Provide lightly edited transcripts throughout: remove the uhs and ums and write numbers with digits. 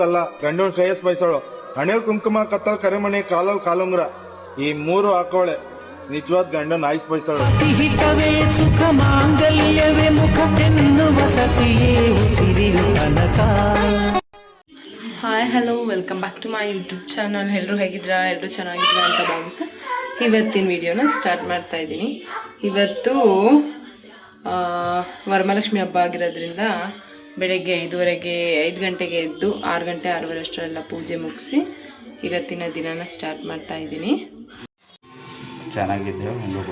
ಅಲ್ಲ ಗಂಡನ ಶ್ರೇಯಸ್ ಬಯಸೋಳು ಹಣೆಲ್ ಕುಂಕುಮ ಕತ್ತಲ್ ಕರೆಮಣಿ ಕಾಲಲ್ ಕಾಲುಂಗ್ರ ಈ ಮೂರು ಹಾಕೋಳೆ ನಿಜವಾದ ಗಂಡನ ಆಯ್ಸ್ ಬಯಸೋಳು. ಹಿತವೇ ಸುಖ ಮಾಂಗಲ್ಯವೇ ಮುಖ ಎನ್ನುವ ಸಸಿಯೇ ಉಸಿರಿನ ತನಕ. Hi hello welcome back to my YouTube channel. ಎಲ್ಲರೂ ಹೇಗಿದ್ದೀರಾ? ಎಲ್ಲರೂ ಚೆನ್ನಾಗಿದ್ದೀರಾ ಅಂತ ಭಾವಿಸ್ತಾ ಇವತ್ತಿನ ವಿಡಿಯೋನ ಸ್ಟಾರ್ಟ್ ಮಾಡ್ತಾ ಇದ್ದೀನಿ. ಇವತ್ತು ವರಮಹಾಲಕ್ಷ್ಮಿ ಹಬ್ಬ ಆಗಿರೋದ್ರಿಂದ ಬೆಳಗ್ಗೆ 5 ಗಂಟೆಗೆ ಎದ್ದು 6 ಗಂಟೆ 6:30 ಅಷ್ಟರೆಲ್ಲ ಪೂಜೆ ಮುಗಿಸಿ ಇವತ್ತಿನ ದಿನನ ಸ್ಟಾರ್ಟ್ ಮಾಡ್ತಾ ಇದ್ದೀನಿ.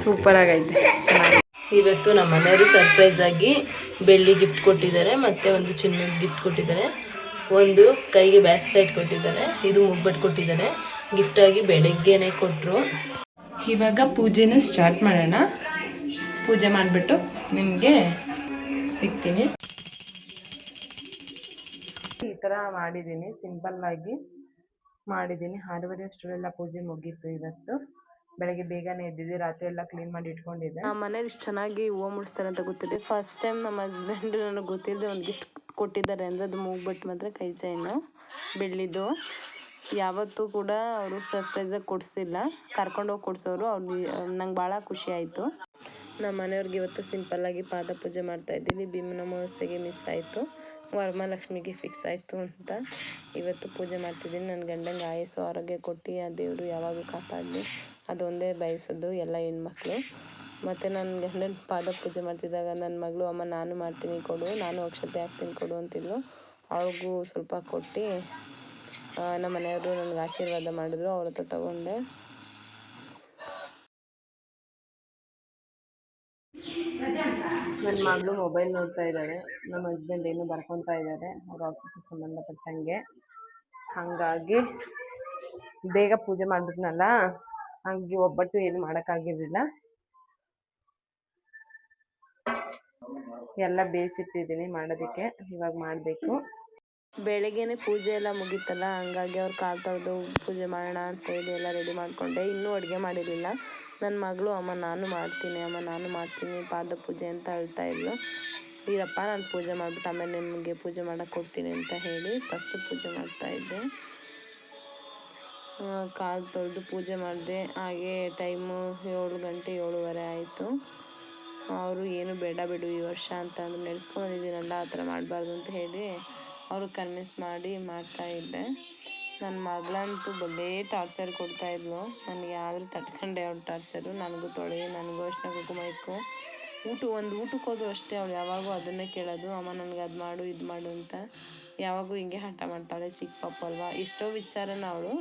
ಸೂಪರ್ ಆಗೈತೆ, ಚೆನ್ನಾಗಿ. ಇವತ್ತು ನಮ್ಮ ಮನೆಯವರು ಸರ್ಪ್ರೈಸ್ ಆಗಿ ಬೆಳ್ಳಿ ಗಿಫ್ಟ್ ಕೊಟ್ಟಿದ್ದಾರೆ, ಮತ್ತು ಒಂದು ಚಿನ್ನದ ಗಿಫ್ಟ್ ಕೊಟ್ಟಿದ್ದಾರೆ, ಒಂದು ಕೈಗೆ ಬ್ಯಾಕ್ ಸೈಡ್ ಕೊಟ್ಟಿದ್ದಾರೆ, ಇದು ಮುಗ್ಬಟ್ಟು ಕೊಟ್ಟಿದ್ದಾರೆ. ಗಿಫ್ಟಾಗಿ ಬೆಳಗ್ಗೆನೇ ಕೊಟ್ಟರು. ಇವಾಗ ಪೂಜೆನ ಸ್ಟಾರ್ಟ್ ಮಾಡೋಣ. ಪೂಜೆ ಮಾಡಿಬಿಟ್ಟು ನಿಮಗೆ ಸಿಗ್ತೀನಿ. ಈ ಥರ ಮಾಡಿದ್ದೀನಿ, ಸಿಂಪಲ್ಲಾಗಿ ಮಾಡಿದ್ದೀನಿ. 6:30 ಅಷ್ಟರಲ್ಲೆಲ್ಲ ಪೂಜೆ ಮುಗೀತು. ಇವತ್ತು ಬೆಳಗ್ಗೆ ಬೇಗನೆ ಎದ್ದಿದ್ದೆ, ರಾತ್ರಿ ಎಲ್ಲ ಕ್ಲೀನ್ ಮಾಡಿ ಇಟ್ಕೊಂಡಿದ್ದೆ. ನಮ್ಮ ಮನೇಲಿ ಇಷ್ಟು ಚೆನ್ನಾಗಿ ಹೂವು ಮುಡಿಸ್ತಾರೆ ಅಂತ ಗೊತ್ತಿದೆ. ಫಸ್ಟ್ ಟೈಮ್ ನಮ್ಮ ಹಸ್ಬೆಂಡ್ ನನಗೆ ಗೊತ್ತಿಲ್ಲದೆ ಒಂದು ಗಿಫ್ಟ್ ಕೊಟ್ಟಿದ್ದಾರೆ. ಅಂದರೆ ಅದು ಮೂಗ್ಬಟ್ಟು ಮಾತ್ರ ಕೈ ಚೈನು ಬೆಳ್ಳಿದ್ದು. ಯಾವತ್ತೂ ಕೂಡ ಅವರು ಸರ್ಪ್ರೈಸಾಗಿ ಕೊಡಿಸಿಲ್ಲ, ಕರ್ಕೊಂಡೋಗಿ ಕೊಡಿಸೋರು. ನಂಗೆ ಭಾಳ ಖುಷಿ ಆಯಿತು. ನಮ್ಮ ಮನೆಯವ್ರಿಗೆ ಇವತ್ತು ಸಿಂಪಲ್ಲಾಗಿ ಪಾದ ಪೂಜೆ ಮಾಡ್ತಾಯಿದ್ದೀನಿ. ಭೀಮನ ಅಮಾವಾಸ್ಯೆಗೆ ಮಿಸ್ ಆಯಿತು, ವರಮಹಾಲಕ್ಷ್ಮಿಗೆ ಫಿಕ್ಸ್ ಆಯಿತು ಅಂತ ಇವತ್ತು ಪೂಜೆ ಮಾಡ್ತಿದ್ದೀನಿ. ನನ್ನ ಗಂಡಂಗೆ ಆಯಸ್ಸು ಆರೋಗ್ಯ ಕೊಟ್ಟು ಆ ದೇವರು ಯಾವಾಗೂ ಕಾಪಾಡಲಿ, ಅದೊಂದೇ ಬಯಸೋದು ಎಲ್ಲ ಹೆಣ್ಮಕ್ಳು. ಮತ್ತು ನನ್ನ ಗಂಡನ ಪಾದ ಪೂಜೆ ಮಾಡ್ತಿದ್ದಾಗ ನನ್ನ ಮಗಳು ಅಮ್ಮ ನಾನು ಮಾಡ್ತೀನಿ ಕೊಡು, ನಾನು ಅಕ್ಷತೆ ಹಾಕ್ತೀನಿ ಕೊಡು ಅಂತಿದ್ಲು. ಅವಳಿಗೂ ಸ್ವಲ್ಪ ಕೊಟ್ಟು ನಮ್ಮ ಮನೆಯವರು ನನಗೆ ಆಶೀರ್ವಾದ ಮಾಡಿದ್ರು. ಅವ್ರ ಹತ್ರ ತಗೊಂಡೆ. ನನ್ನ ಮಗಳು ಮೊಬೈಲ್ ನೋಡ್ತಾ ಇದ್ದಾರೆ, ನಮ್ಮ ಹಸ್ಬೆಂಡ್ ಏನು ಬರ್ಕೊತಾ ಇದ್ದಾರೆ ಅವ್ರ ಆಫೀಸಿಗೆ ಸಂಬಂಧಪಟ್ಟಂಗೆ. ಹಾಗಾಗಿ ಬೇಗ ಪೂಜೆ ಮಾಡಿಬಿಟ್ನಲ್ಲ, ಹಾಗೆ ಒಬ್ಬಟ್ಟು ಏನು ಮಾಡೋಕ್ಕಾಗಿರಲಿಲ್ಲ. ಎಲ್ಲ ಬೇಯಿಸಿಟ್ಟಿದ್ದೀನಿ ಮಾಡೋದಕ್ಕೆ, ಇವಾಗ ಮಾಡಬೇಕು. ಬೆಳಗ್ಗೆನೇ ಪೂಜೆ ಎಲ್ಲ ಮುಗೀತಲ್ಲ, ಹಂಗಾಗಿ ಅವ್ರು ಕಾಲು ತೊಳೆದು ಪೂಜೆ ಮಾಡೋಣ ಅಂತೇಳಿ ಎಲ್ಲ ರೆಡಿ ಮಾಡಿಕೊಂಡೆ. ಇನ್ನೂ ಅಡುಗೆ ಮಾಡಿರಲಿಲ್ಲ. ನನ್ನ ಮಗಳು ಅಮ್ಮ ನಾನು ಮಾಡ್ತೀನಿ ಪಾದ ಪೂಜೆ ಅಂತ ಹೇಳ್ತಾ ಇದ್ಲು. ಇರಪ್ಪ ನಾನು ಪೂಜೆ ಮಾಡಿಬಿಟ್ಟು ಆಮೇಲೆ ನಿಮಗೆ ಪೂಜೆ ಮಾಡೋಕ್ಕೆ ಹೋಗ್ತೀನಿ ಅಂತ ಹೇಳಿ ಫಸ್ಟು ಪೂಜೆ ಮಾಡ್ತಾಯಿದ್ದೆ. ಕಾಲು ತೊಳೆದು ಪೂಜೆ ಮಾಡಿದೆ. ಹಾಗೆ ಟೈಮು 7 ಗಂಟೆ 7:15 ಆಯಿತು. ಅವರು ಏನು ಬೇಡ ಬಿಡು ಈ ವರ್ಷ ಅಂತ ಅಂದು ನಡೆಸ್ಕೊಂಡಿದ್ದೀನಲ್ಲ, ಆ ಥರ ಮಾಡಬಾರ್ದು ಅಂತ ಹೇಳಿ ಅವರು ಕನ್ವಿನ್ಸ್ ಮಾಡಿ ಮಾಡ್ತಾಯಿದ್ದೆ. ನನ್ನ ಮಗಳಂತೂ ಬಲ್ಲೇ ಟಾರ್ಚರ್ ಕೊಡ್ತಾಯಿದ್ಲು. ನನಗೆ ಆದರೂ ತಡ್ಕೊಂಡೆ ಅವ್ಳ ಟಾರ್ಚರು. ನನಗೂ ತೊಳೆ, ನನಗೂ ಅಷ್ಟೇ ಕುಂಕುಮ ಇಕ್ಕು. ಊಟಕ್ಕೆ ಹೋದ್ರು ಅಷ್ಟೇ, ಅವಳು ಯಾವಾಗೂ ಅದನ್ನೇ ಕೇಳೋದು, ಅಮ್ಮ ನನಗೆ ಅದು ಮಾಡು ಇದು ಮಾಡು ಅಂತ. ಯಾವಾಗೂ ಹಿಂಗೆ ಹಠ ಮಾಡ್ತಾಳೆ, ಚಿಕ್ಕ ಪಾಪು ಅಲ್ವಾ. ಎಷ್ಟೋ ವಿಚಾರನ ಅವಳು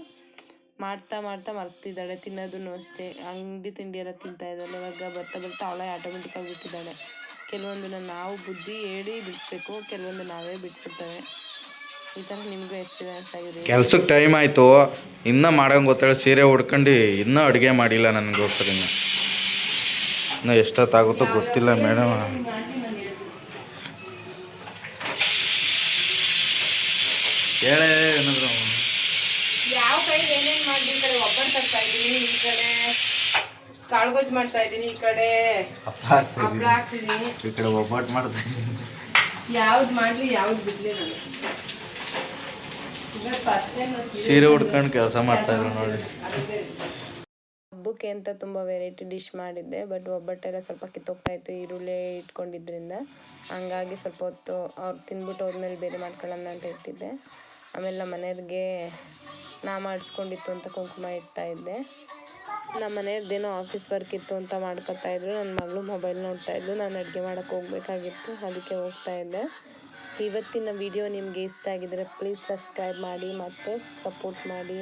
ಮಾಡ್ತಾ ಮರ್ತಿದ್ದಾಳೆ. ತಿನ್ನೋದನ್ನು ಅಷ್ಟೇ, ಅಂಗಡಿ ತಿಂಡಿ ಎಲ್ಲ ತಿಂತಾಯಿದ್ದಾಳೆ. ಇವಾಗ ಬರ್ತಾ ಅವಳೇ ಆಟೋಮೆಟಿಕ್ಕಾಗಿ ಬಿಟ್ಟಿದ್ದಾಳೆ. ಕೆಲವೊಂದನ್ನು ನಾವು ಬುದ್ಧಿ ಹೇಳಿ ಬಿಡಿಸ್ಬೇಕು, ಕೆಲವೊಂದು ನಾವೇ ಬಿಟ್ಬಿಡ್ತೇವೆ. ಈ ಥರ ನಿಮಗೂ ಎಕ್ಸ್ಪೀರಿಯನ್ಸ್ ಆಗಿದೆ. ಕೆಲ್ಸಕ್ಕೆ ಟೈಮ್ ಆಯಿತು, ಇನ್ನೂ ಮಾಡೋಂಗೆ ಗೊತ್ತಾಳೆ. ಸೀರೆ ಉಡ್ಕೊಂಡು ಇನ್ನೂ ಅಡುಗೆ ಮಾಡಿಲ್ಲ ನನಗೋಸ್ಕರ. ಇನ್ನೂ ಎಷ್ಟೊತ್ತಾಗುತ್ತೋ ಗೊತ್ತಿಲ್ಲ ಮೇಡಮ್. ಹೇಳೇ ಏನಾದ್ರು ಯಾವ ಕೈ ಏನೇನು ಮಾಡ್ಬೇಕಾದ್ರೆ ಒಬ್ಬಟ್ಟು ತರ್ತಾ ಇದ್ದೀನಿ, ಈ ಕಡೆ ಕಾಳುಗೊಜ್ಜು ಮಾಡ್ತಾ ಇದ್ದೀನಿ, ಈ ಕಡೆ ಹಪ್ಪಳ ಹಾಕ್ತಿದ್ದೀನಿ, ಈ ಕಡೆ ಒಬ್ಬಟ್ಟು ಮಾಡ್ತಾ ಇದ್ದೀನಿ. ಯಾವ್ದು ಮಾಡಲಿ ಯಾವ್ದು ಬಿಡಲಿ ನಾನು. ಸೀರೆ ಉಡ್ಕೊಂಡು ಕೆಲಸ ಮಾಡ್ತಾಯಿದ್ರು ನೋಡಿ. ಹಬ್ಬಕ್ಕೆ ಅಂತ ತುಂಬ ವೆರೈಟಿ ಡಿಶ್ ಮಾಡಿದ್ದೆ, ಬಟ್ ಒಬ್ಬಟ್ಟೆಲ್ಲ ಸ್ವಲ್ಪ ಕಿತ್ತೋಗ್ತಾಯಿತ್ತು ಈರುಳ್ಳಿ ಇಟ್ಕೊಂಡಿದ್ದರಿಂದ. ಹಂಗಾಗಿ ಸ್ವಲ್ಪ ಹೊತ್ತು ಅವ್ರು ತಿಂದ್ಬಿಟ್ಟು ಹೋದ್ಮೇಲೆ ಬೇರೆ ಮಾಡ್ಕೊಳ್ಳೋಣ ಅಂತ ಇಟ್ಟಿದ್ದೆ. ಆಮೇಲೆ ನಮ್ಮ ಮನೆಯವ್ರಿಗೆ ನಾ ಮಾಡಿಸ್ಕೊಂಡಿತ್ತು ಅಂತ ಕುಂಕುಮ ಇಡ್ತಾಯಿದ್ದೆ. ನಮ್ಮ ಮನೆಯವ್ರದ್ದೇನೋ ಆಫೀಸ್ ವರ್ಕ್ ಇತ್ತು ಅಂತ ಮಾಡ್ಕೊತಾಯಿದ್ರು. ನನ್ನ ಮಗಳು ಮೊಬೈಲ್ ನೋಡ್ತಾಯಿದ್ದು, ನಾನು ಅಡುಗೆ ಮಾಡೋಕ್ಕೆ ಹೋಗ್ಬೇಕಾಗಿತ್ತು, ಅದಕ್ಕೆ ಹೋಗ್ತಾಯಿದ್ದೆ. ಇವತ್ತಿನ ವಿಡಿಯೋ ನಿಮಗೆ ಇಷ್ಟ ಆಗಿದರೆ ಪ್ಲೀಸ್ ಸಬ್ಸ್ಕ್ರೈಬ್ ಮಾಡಿ ಮತ್ತು ಸಪೋರ್ಟ್ ಮಾಡಿ.